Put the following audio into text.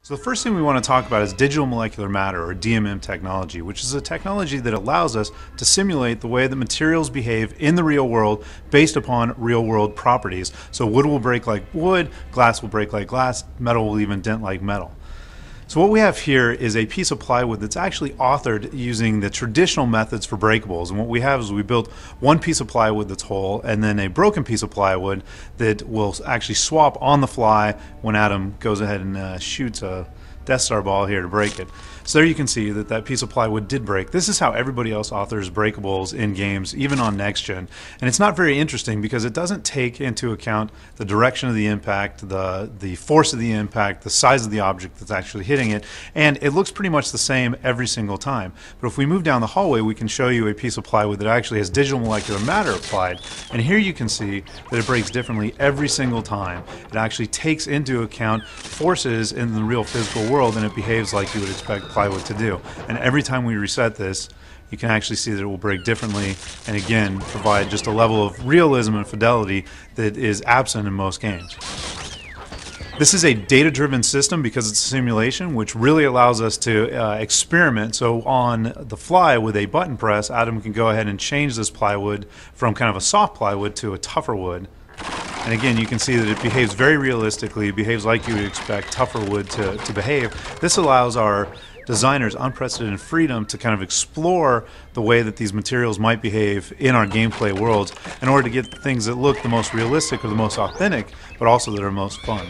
So the first thing we want to talk about is digital molecular matter, or DMM technology, which is a technology that allows us to simulate the way that materials behave in the real world based upon real world properties. So wood will break like wood, glass will break like glass, metal will even dent like metal. So what we have here is a piece of plywood that's actually authored using the traditional methods for breakables. And what we have is we built one piece of plywood that's whole and then a broken piece of plywood that will actually swap on the fly when Adam goes ahead and shoots a Death Star ball here to break it. So there you can see that that piece of plywood did break. This is how everybody else authors breakables in games, even on next gen. And it's not very interesting because it doesn't take into account the direction of the impact, the force of the impact, the size of the object that's actually hitting it, and it looks pretty much the same every single time. But if we move down the hallway, we can show you a piece of plywood that actually has digital molecular matter applied. And here you can see that it breaks differently every single time. It actually takes into account forces in the real physical world, and it behaves like you would expect plywood to do. And every time we reset this, you can actually see that it will break differently and again provide just a level of realism and fidelity that is absent in most games. This is a data-driven system because it's a simulation, which really allows us to experiment. So on the fly with a button press, Adam can go ahead and change this plywood from kind of a soft plywood to a tougher wood. And again, you can see that it behaves very realistically. It behaves like you would expect tougher wood to behave. This allows our designers unprecedented freedom to kind of explore the way that these materials might behave in our gameplay worlds in order to get things that look the most realistic or the most authentic, but also that are most fun.